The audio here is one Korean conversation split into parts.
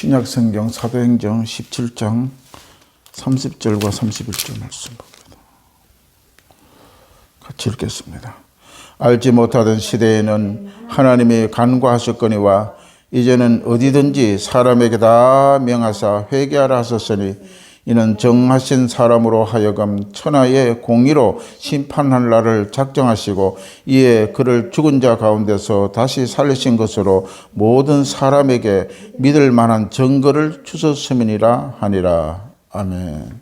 신약성경 사도행전 17장 30절과 31절 말씀 봅니다. 같이 읽겠습니다. 알지 못하던 시대에는 하나님이 간과하셨거니와 이제는 어디든지 사람에게 다 명하사 회개하라 하셨으니 이는 정하신 사람으로 하여금 천하의 공의로 심판할 날을 작정하시고 이에 그를 죽은 자 가운데서 다시 살리신 것으로 모든 사람에게 믿을 만한 증거를 주셨음이니라 하니라. 아멘.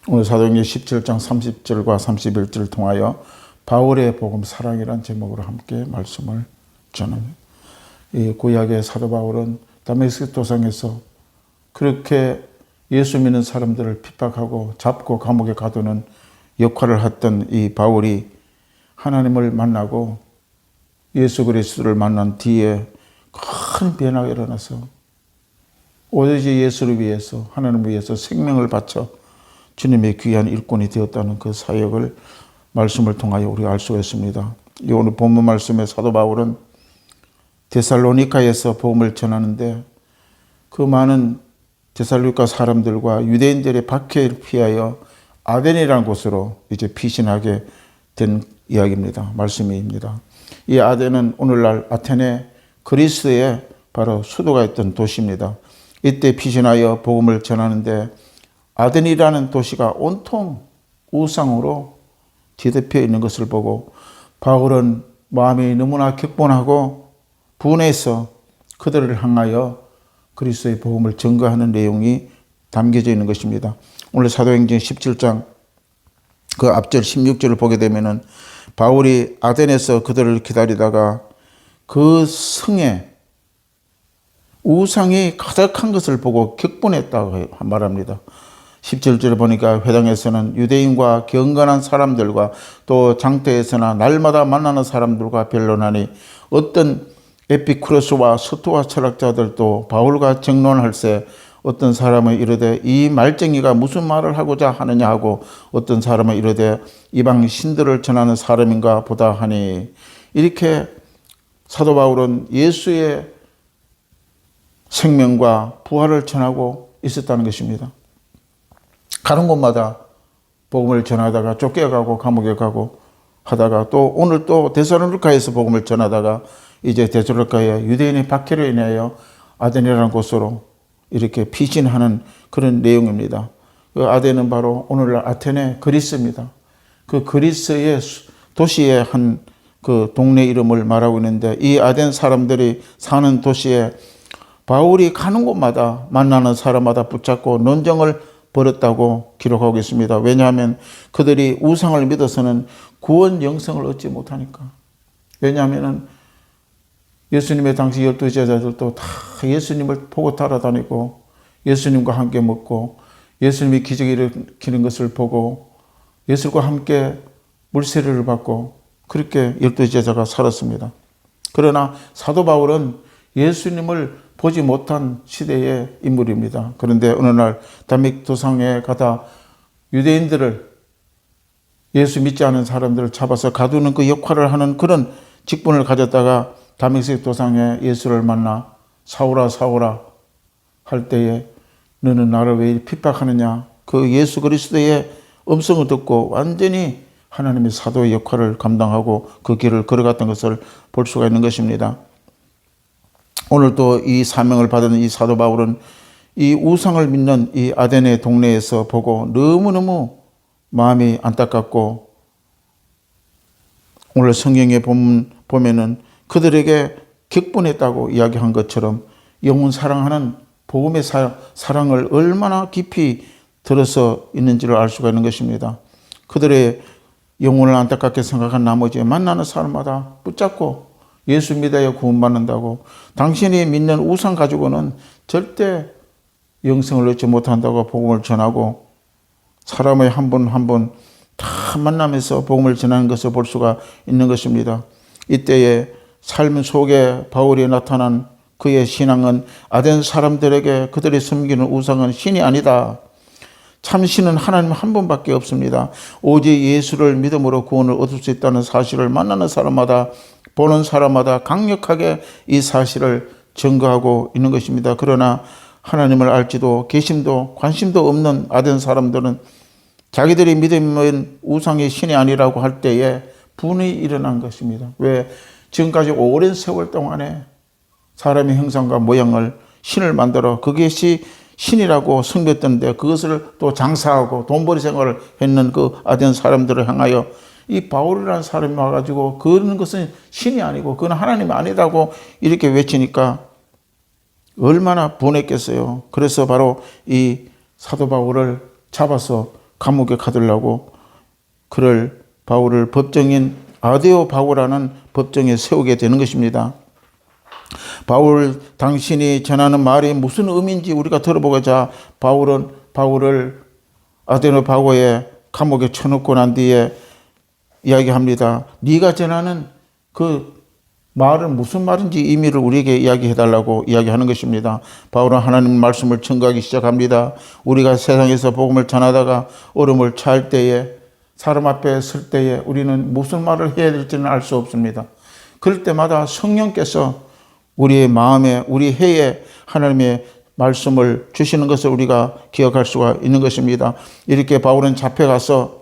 오늘 사도행전 17장 30절과 31절을 통하여 바울의 복음 사랑이란 제목으로 함께 말씀을 전합니다. 이 구약의 사도 바울은 다메섹 도상에서 그렇게 예수 믿는 사람들을 핍박하고 잡고 감옥에 가두는 역할을 했던 이 바울이 하나님을 만나고 예수 그리스도를 만난 뒤에 큰 변화가 일어나서 오로지 예수를 위해서 하나님을 위해서 생명을 바쳐 주님의 귀한 일꾼이 되었다는 그 사역을 말씀을 통하여 우리가 알 수가 있습니다. 이 오늘 본문 말씀에 사도 바울은 데살로니가에서 복음을 전하는데 그 많은 데살로니가 사람들과 유대인들의 박해를 피하여 아덴이라는 곳으로 이제 피신하게 된 이야기입니다. 말씀입니다. 이 아덴은 오늘날 아테네 그리스의 바로 수도가 있던 도시입니다. 이때 피신하여 복음을 전하는데 아덴이라는 도시가 온통 우상으로 뒤덮여 있는 것을 보고 바울은 마음이 너무나 격분하고 분해서 그들을 향하여 그리스도의 복음을 증거하는 내용이 담겨져 있는 것입니다. 오늘 사도행전 17장 그 앞절 16절을 보게 되면은 바울이 아덴에서 그들을 기다리다가 그 성에 우상이 가득한 것을 보고 격분했다고 말합니다. 17절을 보니까 회당에서는 유대인과 경건한 사람들과 또 장터에서나 날마다 만나는 사람들과 변론하니 어떤 에피쿠로스와 스토아 철학자들도 바울과 정론할세 어떤 사람은 이르되 이 말쟁이가 무슨 말을 하고자 하느냐 하고 어떤 사람은 이르되 이방 신들을 전하는 사람인가 보다 하니 이렇게 사도 바울은 예수의 생명과 부활을 전하고 있었다는 것입니다. 가는 곳마다 복음을 전하다가 쫓겨가고 감옥에 가고 하다가 또 오늘 또 데살로니가에서 복음을 전하다가 이제 데살로니가의 유대인의 박해로 인하여 아덴이라는 곳으로 이렇게 피신하는 그런 내용입니다. 그 아덴은 바로 오늘날 아테네 그리스입니다. 그 그리스의 도시의 한 그 동네 이름을 말하고 있는데 이 아덴 사람들이 사는 도시에 바울이 가는 곳마다 만나는 사람마다 붙잡고 논쟁을 벌였다고 기록하고 있습니다. 왜냐하면 그들이 우상을 믿어서는 구원 영생을 얻지 못하니까. 왜냐하면 예수님의 당시 12제자들도 다 예수님을 보고 따라다니고 예수님과 함께 먹고 예수님이 기적을 일으키는 것을 보고 예수님과 함께 물세례를 받고 그렇게 12제자가 살았습니다. 그러나 사도 바울은 예수님을 보지 못한 시대의 인물입니다. 그런데 어느 날 다메섹 도상에 가다 유대인들을 예수 믿지 않은 사람들을 잡아서 가두는 그 역할을 하는 그런 직분을 가졌다가 다메섹 도상에 예수를 만나 사울아 사울아 할 때에 너는 나를 왜 핍박하느냐 그 예수 그리스도의 음성을 듣고 완전히 하나님의 사도의 역할을 감당하고 그 길을 걸어갔던 것을 볼 수가 있는 것입니다. 오늘 또 이 사명을 받은 이 사도 바울은 이 우상을 믿는 이 아덴의 동네에서 보고 너무너무 마음이 안타깝고 오늘 성경에 보면은 그들에게 격분했다고 이야기한 것처럼 영혼 사랑하는 복음의 사랑을 얼마나 깊이 들어서 있는지를 알 수가 있는 것입니다. 그들의 영혼을 안타깝게 생각한 나머지 만나는 사람마다 붙잡고 예수 믿어야 구원받는다고 당신이 믿는 우상 가지고는 절대 영생을 얻지 못한다고 복음을 전하고 사람의 한 분 한 분 다 만나면서 복음을 전하는 것을 볼 수가 있는 것입니다. 이때의 삶 속에 바울이 나타난 그의 신앙은 아덴 사람들에게 그들이 섬기는 우상은 신이 아니다. 참 신은 하나님 한 분밖에 없습니다. 오직 예수를 믿음으로 구원을 얻을 수 있다는 사실을 만나는 사람마다 보는 사람마다 강력하게 이 사실을 증거하고 있는 것입니다. 그러나 하나님을 알지도 계심도 관심도 없는 아덴 사람들은 자기들이 믿음은 우상의 신이 아니라고 할 때에 분이 일어난 것입니다. 왜? 지금까지 오랜 세월 동안에 사람의 형상과 모양을 신을 만들어 그것이 신이라고 섬겼던데 그것을 또 장사하고 돈벌이 생활을 했는 그 아덴 사람들을 향하여 이 바울이라는 사람이 와가지고 그런 것은 신이 아니고 그건 하나님이 아니라고 이렇게 외치니까 얼마나 분했겠어요. 그래서 바로 이 사도 바울을 잡아서 감옥에 가두려고 그를 바울을 법정인 아데오 바울이라는 법정에 세우게 되는 것입니다. 바울 당신이 전하는 말이 무슨 의미인지 우리가 들어보고자 바울은 바울을 아데오 바고에 감옥에 쳐놓고 난 뒤에 이야기합니다. 네가 전하는 그 말은 무슨 말인지 의미를 우리에게 이야기해달라고 이야기하는 것입니다. 바울은 하나님 말씀을 증거하기 시작합니다. 우리가 세상에서 복음을 전하다가 얼음을 찰 때에 사람 앞에 설 때에 우리는 무슨 말을 해야 될지는 알 수 없습니다. 그럴 때마다 성령께서 우리의 마음에 우리 해에 하나님의 말씀을 주시는 것을 우리가 기억할 수가 있는 것입니다. 이렇게 바울은 잡혀가서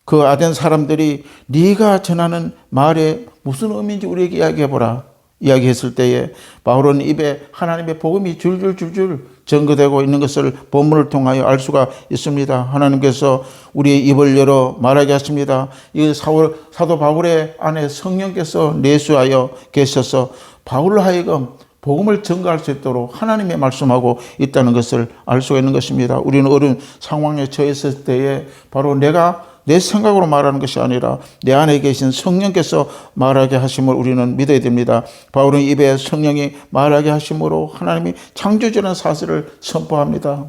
그 아덴 사람들이 네가 전하는 말에 무슨 의미인지 우리에게 이야기해보라 이야기했을 때에 바울은 입에 하나님의 복음이 줄줄줄줄 전거되고 있는 것을 본문을 통하여 알 수가 있습니다. 하나님께서 우리의 입을 열어 말하게 하십니다. 이 사도 바울의 안에 성령께서 내수하여 계셔서 바울로 하여금 복음을 전가할 수 있도록 하나님의 말씀하고 있다는 것을 알 수가 있는 것입니다. 우리는 어려운 상황에 처했을 때에 바로 내가 내 생각으로 말하는 것이 아니라 내 안에 계신 성령께서 말하게 하심을 우리는 믿어야 됩니다. 바울은 입에 성령이 말하게 하심으로 하나님이 창조주라는 사실을 선포합니다.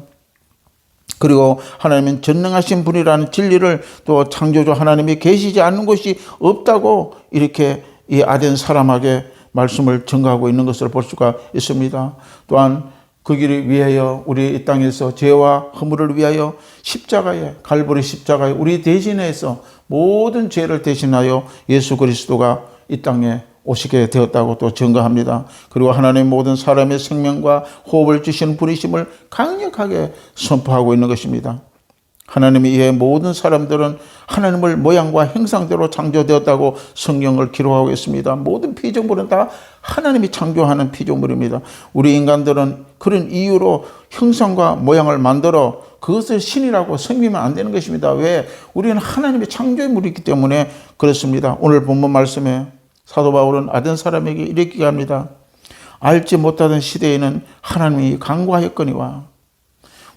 그리고 하나님은 전능하신 분이라는 진리를 또 창조주 하나님이 계시지 않는 곳이 없다고 이렇게 이 아덴 사람에게 말씀을 증거하고 있는 것을 볼 수가 있습니다. 또한 그 길을 위하여 우리 이 땅에서 죄와 허물을 위하여 십자가에 갈보리 십자가에 우리 대신해서 모든 죄를 대신하여 예수 그리스도가 이 땅에 오시게 되었다고 또 증거합니다. 그리고 하나님 모든 사람의 생명과 호흡을 주시는 분이심을 강력하게 선포하고 있는 것입니다. 하나님이 이에 모든 사람들은 하나님을 모양과 형상대로 창조되었다고 성경을 기록하고 있습니다. 모든 피조물은 다 하나님이 창조하는 피조물입니다. 우리 인간들은 그런 이유로 형상과 모양을 만들어 그것을 신이라고 섬기면 안 되는 것입니다. 왜? 우리는 하나님의 창조물이기 때문에 그렇습니다. 오늘 본문 말씀에 사도 바울은 아덴 사람에게 이렇게 합니다. 알지 못하던 시대에는 하나님이 강구하였거니와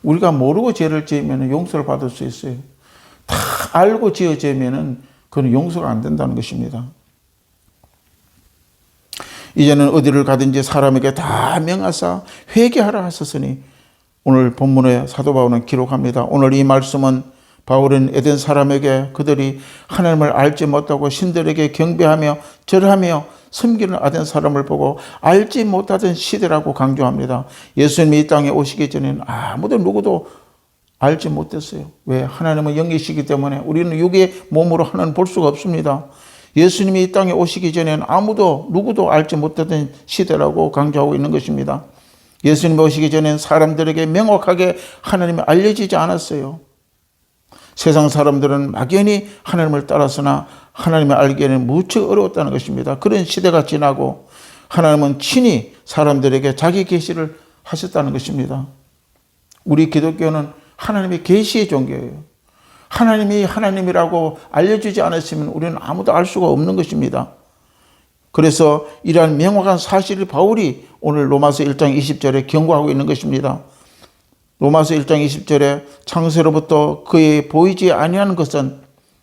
우리가 모르고 죄를 지으면 용서를 받을 수 있어요. 다 알고 지어지면 그건 용서가 안 된다는 것입니다. 이제는 어디를 가든지 사람에게 다 명하사 회개하라 하셨으니 오늘 본문에 사도 바울은 기록합니다. 오늘 이 말씀은 바울은 에덴 사람에게 그들이 하나님을 알지 못하고 신들에게 경배하며 절하며 섬기는 아덴 사람을 보고 알지 못하던 시대라고 강조합니다. 예수님이 이 땅에 오시기 전에는 아무도 누구도 알지 못했어요. 왜? 하나님은 영이시기 때문에 우리는 육의 몸으로 하나님 볼 수가 없습니다. 예수님이 이 땅에 오시기 전에는 아무도 누구도 알지 못하던 시대라고 강조하고 있는 것입니다. 예수님이 오시기 전에는 사람들에게 명확하게 하나님이 알려지지 않았어요. 세상 사람들은 막연히 하나님을 따랐으나 하나님을 알기에는 무척 어려웠다는 것입니다. 그런 시대가 지나고 하나님은 친히 사람들에게 자기 계시를 하셨다는 것입니다. 우리 기독교는 하나님의 계시의 종교예요. 하나님이 하나님이라고 알려주지 않았으면 우리는 아무도 알 수가 없는 것입니다. 그래서 이러한 명확한 사실을 바울이 오늘 로마서 1장 20절에 경고하고 있는 것입니다. 로마서 1장 20절에 창세로부터 그의 보이지 아니하는 것은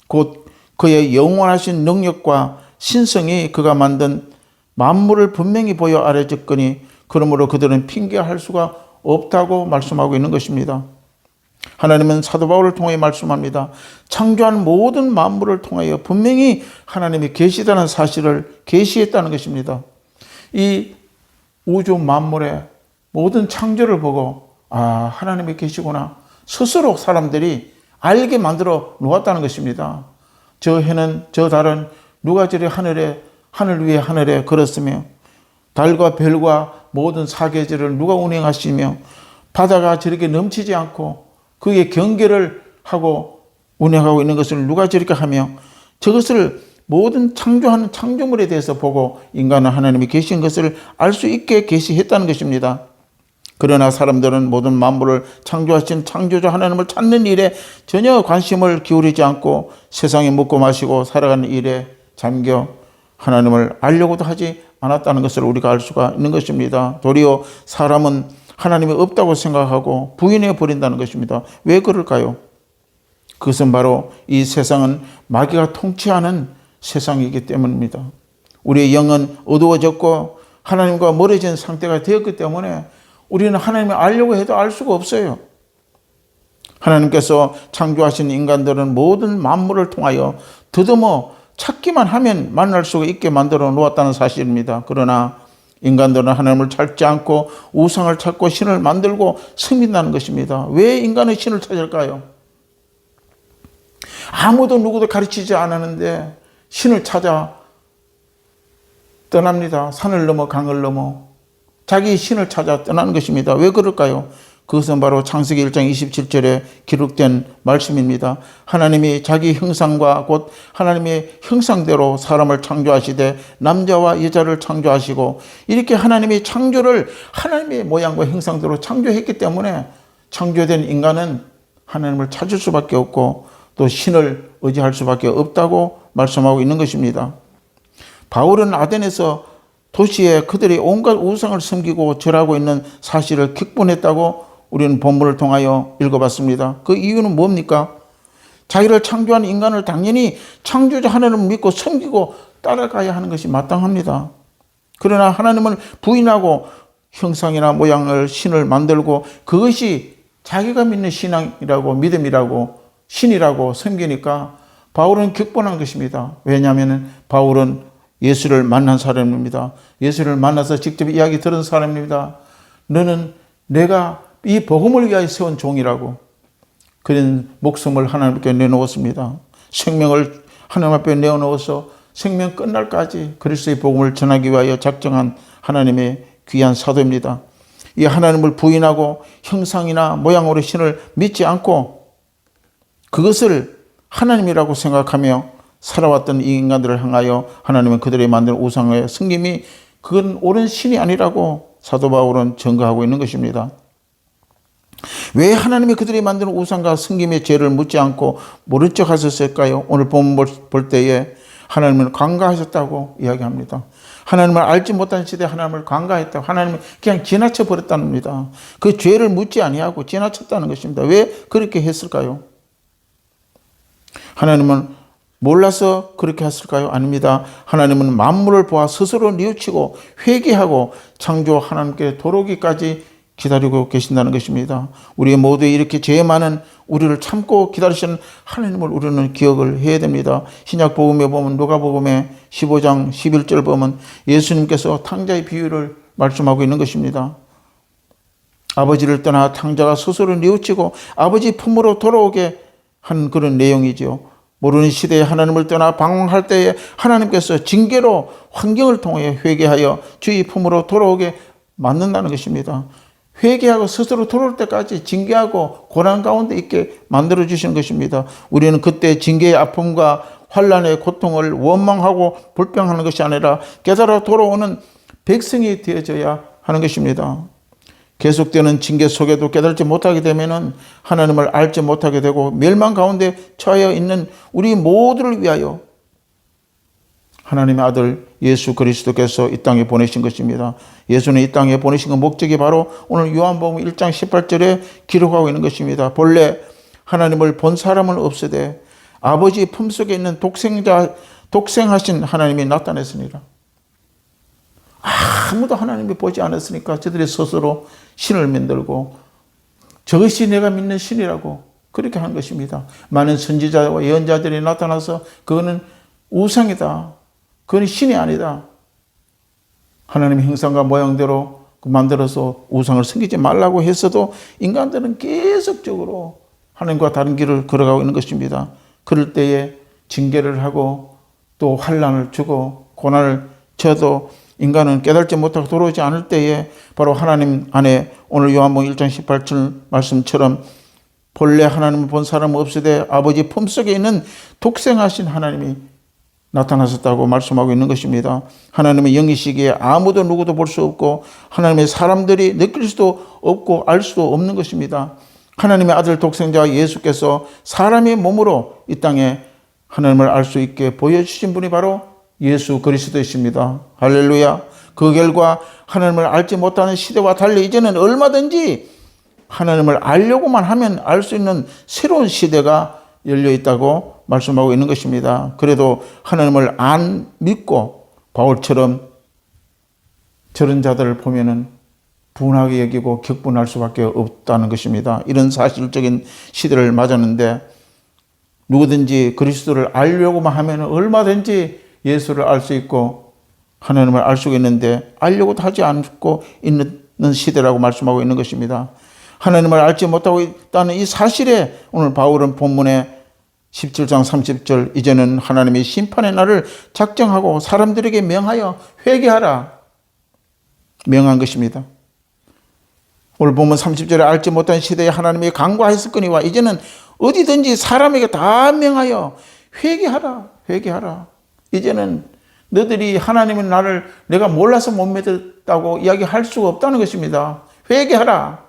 곧 그의 영원하신 능력과 신성이 그가 만든 만물을 분명히 보여 알려졌거니 그러므로 그들은 핑계할 수가 없다고 말씀하고 있는 것입니다. 하나님은 사도 바울을 통해 말씀합니다. 창조한 모든 만물을 통하여 분명히 하나님이 계시다는 사실을 계시했다는 것입니다. 이 우주 만물의 모든 창조를 보고 하나님이 계시구나 스스로 사람들이 알게 만들어 놓았다는 것입니다. 저 해는 저 달은 누가 저리 하늘 위에 하늘에 걸었으며 달과 별과 모든 사계절을 누가 운행하시며 바다가 저렇게 넘치지 않고 그의 경계를 하고 운행하고 있는 것을 누가 저렇게 하며 저것을 모든 창조하는 창조물에 대해서 보고 인간은 하나님이 계신 것을 알 수 있게 계시했다는 것입니다. 그러나 사람들은 모든 만물을 창조하신 창조주 하나님을 찾는 일에 전혀 관심을 기울이지 않고 세상에 먹고 마시고 살아가는 일에 잠겨 하나님을 알려고도 하지 않았다는 것을 우리가 알 수가 있는 것입니다. 도리어 사람은 하나님이 없다고 생각하고 부인해 버린다는 것입니다. 왜 그럴까요? 그것은 바로 이 세상은 마귀가 통치하는 세상이기 때문입니다. 우리의 영은 어두워졌고 하나님과 멀어진 상태가 되었기 때문에 우리는 하나님을 알려고 해도 알 수가 없어요. 하나님께서 창조하신 인간들은 모든 만물을 통하여 더듬어 찾기만 하면 만날 수가 있게 만들어 놓았다는 사실입니다. 그러나 인간들은 하나님을 찾지 않고 우상을 찾고 신을 만들고 섬긴다는 것입니다. 왜 인간은 신을 찾을까요? 아무도 누구도 가르치지 않았는데 신을 찾아 떠납니다. 산을 넘어 강을 넘어 자기 신을 찾아 떠나는 것입니다. 왜 그럴까요? 그것은 바로 창세기 1장 27절에 기록된 말씀입니다. 하나님이 자기 형상과 곧 하나님의 형상대로 사람을 창조하시되 남자와 여자를 창조하시고 이렇게 하나님이 창조를 하나님의 모양과 형상대로 창조했기 때문에 창조된 인간은 하나님을 찾을 수밖에 없고 또 신을 의지할 수밖에 없다고 말씀하고 있는 것입니다. 바울은 아덴에서 도시에 그들이 온갖 우상을 섬기고 절하고 있는 사실을 격분했다고 우리는 본문을 통하여 읽어봤습니다. 그 이유는 뭡니까? 자기를 창조한 인간을 당연히 창조자 하나님을 믿고 섬기고 따라가야 하는 것이 마땅합니다. 그러나 하나님을 부인하고 형상이나 모양을 신을 만들고 그것이 자기가 믿는 신앙이라고 믿음이라고 신이라고 섬기니까 바울은 격분한 것입니다. 왜냐하면 바울은 예수를 만난 사람입니다. 예수를 만나서 직접 이야기 들은 사람입니다. 너는 내가 이 복음을 위하여 세운 종이라고 그런 목숨을 하나님께 내놓았습니다. 생명을 하나님 앞에 내어놓아서 생명 끝날까지 그리스도의 복음을 전하기 위하여 작정한 하나님의 귀한 사도입니다. 이 하나님을 부인하고 형상이나 모양으로 신을 믿지 않고 그것을 하나님이라고 생각하며 살아왔던 이 인간들을 향하여 하나님은 그들이 만든 우상의 섬김이 그건 옳은 신이 아니라고 사도 바울은 증거하고 있는 것입니다. 왜 하나님이 그들이 만든 우상과 섬김의 죄를 묻지 않고 모른 척 하셨을까요? 오늘 본문 볼 때에 하나님은 관가하셨다고 이야기합니다. 하나님을 알지 못한 시대에 하나님을 관가했다고 하나님을 그냥 지나쳐 버렸다는 겁니다. 그 죄를 묻지 아니하고 지나쳤다는 것입니다. 왜 그렇게 했을까요? 하나님은 몰라서 그렇게 했을까요? 아닙니다. 하나님은 만물을 보아 스스로 뉘우치고 회개하고 창조 하나님께 도로기까지 기다리고 계신다는 것입니다. 우리 모두 이렇게 죄 많은 우리를 참고 기다리시는 하나님을 우리는 기억을 해야 됩니다. 신약 복음에 보면 누가복음에 15장 11절 보면 예수님께서 탕자의 비유를 말씀하고 있는 것입니다. 아버지를 떠나 탕자가 스스로 뉘우치고 아버지 품으로 돌아오게 한 그런 내용이죠. 모르는 시대에 하나님을 떠나 방황할 때에 하나님께서 징계로 환경을 통해 회개하여 주의 품으로 돌아오게 만든다는 것입니다. 회개하고 스스로 돌아올 때까지 징계하고 고난 가운데 있게 만들어 주시는 것입니다. 우리는 그때 징계의 아픔과 환난의 고통을 원망하고 불평하는 것이 아니라 깨달아 돌아오는 백성이 되어져야 하는 것입니다. 계속되는 징계 속에도 깨달지 못하게 되면 하나님을 알지 못하게 되고 멸망 가운데 처하여 있는 우리 모두를 위하여 하나님의 아들 예수 그리스도께서 이 땅에 보내신 것입니다. 예수는 이 땅에 보내신 그 목적이 바로 오늘 요한복음 1장 18절에 기록하고 있는 것입니다. 본래 하나님을 본 사람은 없으되 아버지 품속에 있는 독생하신 하나님이 나타냈으니라. 아무도 하나님이 보지 않았으니까 저들이 스스로 신을 만들고 저것이 내가 믿는 신이라고 그렇게 한 것입니다. 많은 선지자와 예언자들이 나타나서 그거는 우상이다. 그건 신이 아니다. 하나님의 형상과 모양대로 만들어서 우상을 섬기지 말라고 했어도 인간들은 계속적으로 하나님과 다른 길을 걸어가고 있는 것입니다. 그럴 때에 징계를 하고 또 환난을 주고 고난을 줘도 인간은 깨달지 못하고 돌아오지 않을 때에 바로 하나님 안에 오늘 요한복음 1장 18절 말씀처럼 본래 하나님을 본 사람은 없으되 아버지 품속에 있는 독생하신 하나님이 나타나셨다고 말씀하고 있는 것입니다. 하나님의 영이시기에 아무도 누구도 볼 수 없고 하나님의 사람들이 느낄 수도 없고 알 수도 없는 것입니다. 하나님의 아들 독생자 예수께서 사람의 몸으로 이 땅에 하나님을 알 수 있게 보여주신 분이 바로 예수 그리스도이십니다. 할렐루야. 그 결과 하나님을 알지 못하는 시대와 달리 이제는 얼마든지 하나님을 알려고만 하면 알 수 있는 새로운 시대가 열려 있다고 말씀하고 있는 것입니다. 그래도 하나님을 안 믿고 바울처럼 저런 자들을 보면은 분하게 여기고 격분할 수밖에 없다는 것입니다. 이런 사실적인 시대를 맞았는데 누구든지 그리스도를 알려고만 하면 얼마든지 예수를 알 수 있고 하나님을 알 수 있는데 알려고도 하지 않고 있는 시대라고 말씀하고 있는 것입니다. 하나님을 알지 못하고 있다는 이 사실에 오늘 바울은 본문에 17장 30절 이제는 하나님의 심판의 날을 작정하고 사람들에게 명하여 회개하라 명한 것입니다. 오늘 보면 30절에 알지 못한 시대에 하나님이 강구하였을거니와 이제는 어디든지 사람에게 다 명하여 회개하라 회개하라. 이제는 너희들이 하나님의 나를 내가 몰라서 못 믿었다고 이야기할 수가 없다는 것입니다. 회개하라.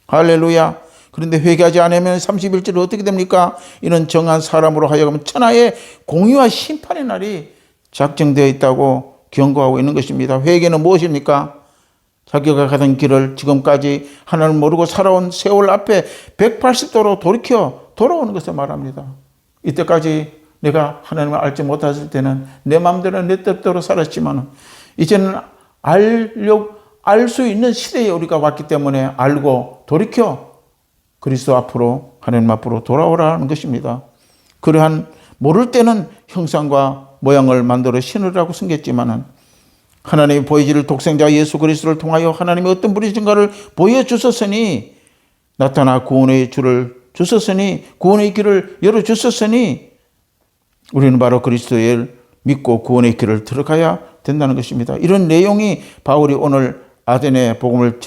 할렐루야. 그런데 회개하지 않으면 31절 어떻게 됩니까? 이는 정한 사람으로 하여금 천하의 공의와 심판의 날이 작정되어 있다고 경고하고 있는 것입니다. 회개는 무엇입니까? 자기가 가던 길을 지금까지 하나님을 모르고 살아온 세월 앞에 180도로 돌이켜 돌아오는 것을 말합니다. 이때까지 내가 하나님을 알지 못했을 때는 내 마음대로 내 뜻대로 살았지만 이제는 알 수 있는 시대에 우리가 왔기 때문에 알고 돌이켜 그리스도 앞으로 하나님 앞으로 돌아오라는 것입니다. 그러한 모를 때는 형상과 모양을 만들어 신으라고 숨겼지만은 하나님이 보이지를 독생자 예수 그리스도를 통하여 하나님이 어떤 분이신가를 보여주셨으니 나타나 구원의 줄을 주셨으니 구원의 길을 열어주셨으니 우리는 바로 그리스도를 믿고 구원의 길을 들어가야 된다는 것입니다. 이런 내용이 바울이 오늘 아덴에 복음을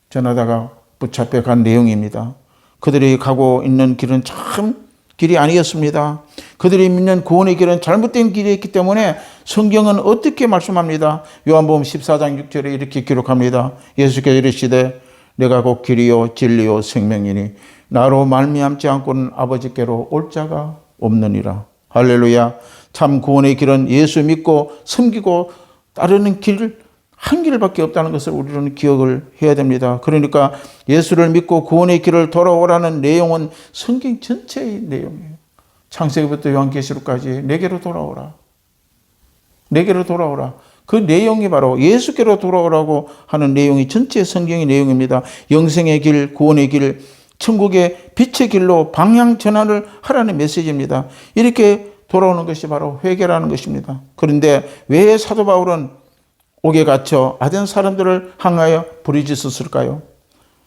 전하다가 붙잡혀 간 내용입니다. 그들이 가고 있는 길은 참 길이 아니었습니다. 그들이 믿는 구원의 길은 잘못된 길이었기 때문에 성경은 어떻게 말씀합니다. 요한복음 14장 6절에 이렇게 기록합니다. 예수께서 이르시되 내가 곧 길이요 진리요 생명이니 나로 말미암지 않고는 아버지께로 올 자가 없느니라. 할렐루야. 참 구원의 길은 예수 믿고 섬기고 따르는 길 한 길밖에 없다는 것을 우리는 기억을 해야 됩니다. 그러니까 예수를 믿고 구원의 길을 돌아오라는 내용은 성경 전체의 내용이에요. 창세기부터 요한계시록까지 내게로 돌아오라. 내게로 돌아오라. 그 내용이 바로 예수께로 돌아오라고 하는 내용이 전체 성경의 내용입니다. 영생의 길, 구원의 길, 천국의 빛의 길로 방향 전환을 하라는 메시지입니다. 이렇게 돌아오는 것이 바로 회개라는 것입니다. 그런데 왜 사도 바울은 옥에 갇혀 아덴 사람들을 향하여 부르짖었을까요?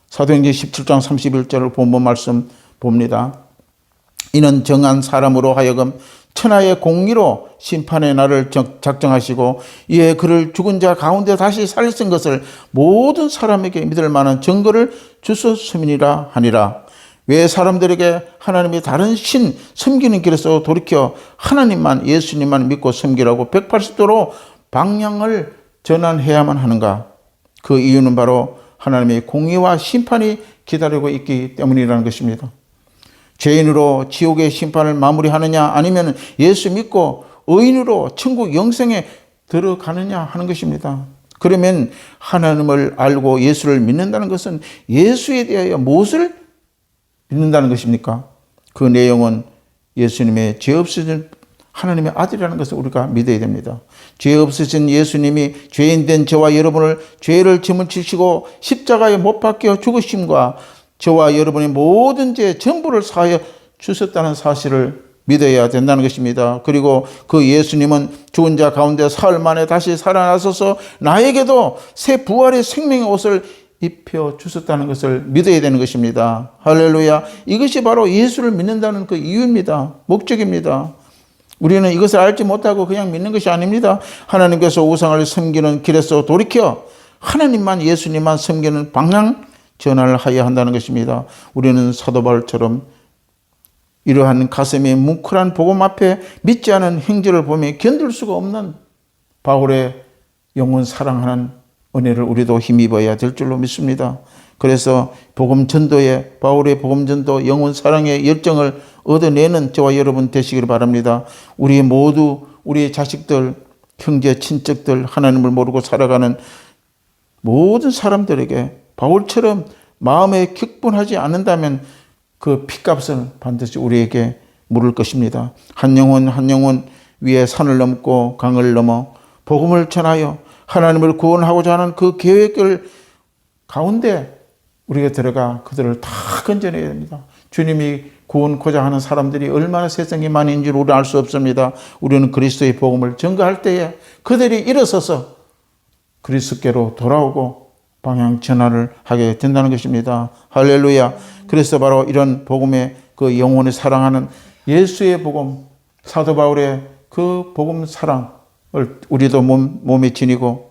사도행전 17장 31절을 본문 말씀 봅니다. 이는 정한 사람으로 하여금 천하의 공의로 심판의 날을 작정하시고 이에 그를 죽은 자 가운데 다시 살리신 것을 모든 사람에게 믿을 만한 증거를 주셨음이니라 하니라. 왜 사람들에게 하나님이 다른 신 섬기는 길에서 돌이켜 하나님만 예수님만 믿고 섬기라고 180도로 방향을 전환해야만 하는가? 그 이유는 바로 하나님의 공의와 심판이 기다리고 있기 때문이라는 것입니다. 죄인으로 지옥의 심판을 마무리하느냐 아니면 예수 믿고 의인으로 천국 영생에 들어가느냐 하는 것입니다. 그러면 하나님을 알고 예수를 믿는다는 것은 예수에 대하여 무엇을 믿는다는 것입니까? 그 내용은 예수님의 죄 없으신 하나님의 아들이라는 것을 우리가 믿어야 됩니다. 죄 없으신 예수님이 죄인 된 저와 여러분을 죄를 짐을 지시고 십자가에 못 박혀 죽으심과 저와 여러분의 모든 죄 전부를 사하여 주셨다는 사실을 믿어야 된다는 것입니다. 그리고 그 예수님은 죽은 자 가운데 사흘 만에 다시 살아나셔서 나에게도 새 부활의 생명의 옷을 입혀 주셨다는 것을 믿어야 되는 것입니다. 할렐루야. 이것이 바로 예수를 믿는다는 그 이유입니다. 목적입니다. 우리는 이것을 알지 못하고 그냥 믿는 것이 아닙니다. 하나님께서 우상을 섬기는 길에서 돌이켜 하나님만 예수님만 섬기는 방향 전환을 하여야 한다는 것입니다. 우리는 사도 바울처럼 이러한 가슴이 뭉클한 복음 앞에 믿지 않은 행실을 보며 견딜 수가 없는 바울의 영혼 사랑하는 은혜를 우리도 힘입어야 될 줄로 믿습니다. 그래서 복음 전도에 바울의 복음 전도 영혼 사랑의 열정을 얻어내는 저와 여러분 되시기를 바랍니다. 우리 모두 우리의 자식들, 형제, 친척들, 하나님을 모르고 살아가는 모든 사람들에게 바울처럼 마음에 격분하지 않는다면 그 핏값을 반드시 우리에게 물을 것입니다. 한 영혼 한 영혼 위에 산을 넘고 강을 넘어 복음을 전하여 하나님을 구원하고자 하는 그 계획을 가운데 우리가 들어가 그들을 다 건져내야 됩니다. 주님이 구원코자 하는 사람들이 얼마나 세상에 많이 있는지 우리는 알 수 없습니다. 우리는 그리스도의 복음을 전가할 때에 그들이 일어서서 그리스도께로 돌아오고 방향 전환을 하게 된다는 것입니다. 할렐루야. 그래서 바로 이런 복음의 그 영혼을 사랑하는 예수의 복음, 사도 바울의 그 복음 사랑을 우리도 몸에 지니고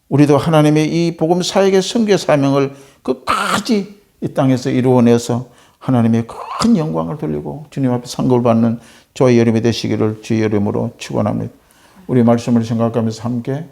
우리도 하나님의 이 복음 사역의 선교 사명을 끝까지 이 땅에서 이루어내서 하나님의 큰 영광을 돌리고 주님 앞에 상급을 받는 저희 여러분이 되시기를 주의 이름으로 축원합니다. 우리 말씀을 생각하면서 함께